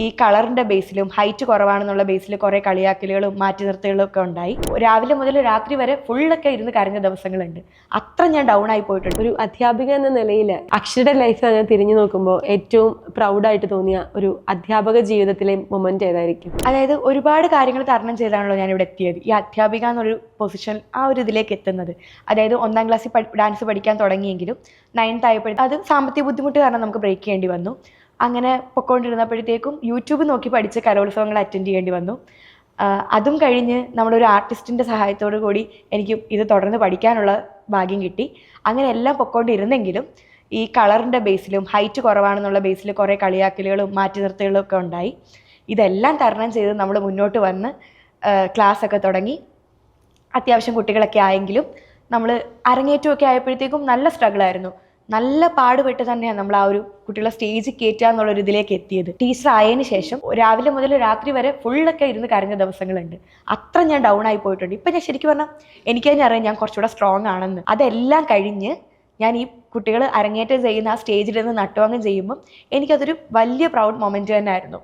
ഈ കളറിന്റെ ബേസിലും ഹൈറ്റ് കുറവാണെന്നുള്ള ബേസിൽ കുറെ കളിയാക്കലുകളും മാറ്റി നിർത്തലുകളും ഒക്കെ ഉണ്ടായി. രാവിലെ മുതൽ രാത്രി വരെ ഫുള്ളൊക്കെ ഇരുന്ന് കരഞ്ഞ ദിവസങ്ങളുണ്ട്. അത്ര ഞാൻ ഡൗൺ ആയി പോയിട്ടുണ്ട്. ഒരു അധ്യാപിക എന്ന നിലയിൽ അക്ഷയുടെ ലൈഫ് അങ്ങനെ തിരിഞ്ഞു നോക്കുമ്പോൾ ഏറ്റവും പ്രൗഡായിട്ട് തോന്നിയ ഒരു അധ്യാപക ജീവിതത്തിലെ മൊമെന്റ് ഏതായിരിക്കും? അതായത് ഒരുപാട് കാര്യങ്ങൾ തരണം ചെയ്താണല്ലോ ഞാൻ ഇവിടെ എത്തിയത്. ഈ അധ്യാപിക എന്നൊരു പൊസിഷൻ ആ ഒരു ഇതിലേക്ക് എത്തുന്നത്. അതായത് 1ാം ക്ലാസ്സിൽ ഡാൻസ് പഠിക്കാൻ തുടങ്ങിയെങ്കിലും 9th ആയപ്പോഴത്തേക്കും അത് സാമ്പത്തിക ബുദ്ധിമുട്ട് കാരണം നമുക്ക് ബ്രേക്ക് ചെയ്യേണ്ടി വന്നു. അങ്ങനെ പൊയ്ക്കൊണ്ടിരുന്നപ്പോഴത്തേക്കും യൂട്യൂബ് നോക്കി പഠിച്ച് കലോത്സവങ്ങൾ അറ്റൻഡ് ചെയ്യേണ്ടി വന്നു. അതും കഴിഞ്ഞ് നമ്മളൊരു ആർട്ടിസ്റ്റിൻ്റെ സഹായത്തോടു കൂടി എനിക്ക് ഇത് തുടർന്ന് പഠിക്കാനുള്ള ഭാഗ്യം കിട്ടി. അങ്ങനെ എല്ലാം പൊയ്ക്കൊണ്ടിരുന്നെങ്കിലും ഈ കളറിൻ്റെ ബേസിലും ഹൈറ്റ് കുറവാണെന്നുള്ള ബേസിൽ കുറേ കളിയാക്കലുകളും മാറ്റി നിർത്തലുകളും ഒക്കെ ഉണ്ടായി. ഇതെല്ലാം തരണം ചെയ്ത് നമ്മൾ മുന്നോട്ട് വന്ന് ക്ലാസ്സൊക്കെ തുടങ്ങി. അത്യാവശ്യം കുട്ടികളൊക്കെ ആയെങ്കിലും നമ്മൾ അരങ്ങേറ്റമൊക്കെ ആയപ്പോഴത്തേക്കും നല്ല സ്ട്രഗിളായിരുന്നു. നല്ല പാടുപെട്ട് തന്നെയാണ് നമ്മൾ ആ ഒരു കുട്ടികളെ സ്റ്റേജിൽ കയറ്റുക എന്നുള്ളൊരു ഇതിലേക്ക് എത്തിയത്. ടീച്ചർ ആയതിനു ശേഷം രാവിലെ മുതൽ രാത്രി വരെ ഫുള്ളൊക്കെ ഇരുന്ന് കരഞ്ഞ ദിവസങ്ങളുണ്ട്. അത്ര ഞാൻ ഡൗൺ ആയി പോയിട്ടുണ്ട്. ഇപ്പം ഞാൻ ശരിക്കും പറഞ്ഞാൽ എനിക്ക് തന്നെ അറിയാം ഞാൻ കുറച്ചുകൂടെ സ്ട്രോങ് ആണെന്ന്. അതെല്ലാം കഴിഞ്ഞ് ഞാൻ ഈ കുട്ടികൾ അരങ്ങേറ്റം ചെയ്യുന്ന ആ സ്റ്റേജിൽ നിന്ന് നട്ടുവാങ്ങം ചെയ്യുമ്പം എനിക്കതൊരു വലിയ പ്രൗഡ് മൊമെൻറ്റ് തന്നെ ആയിരുന്നു.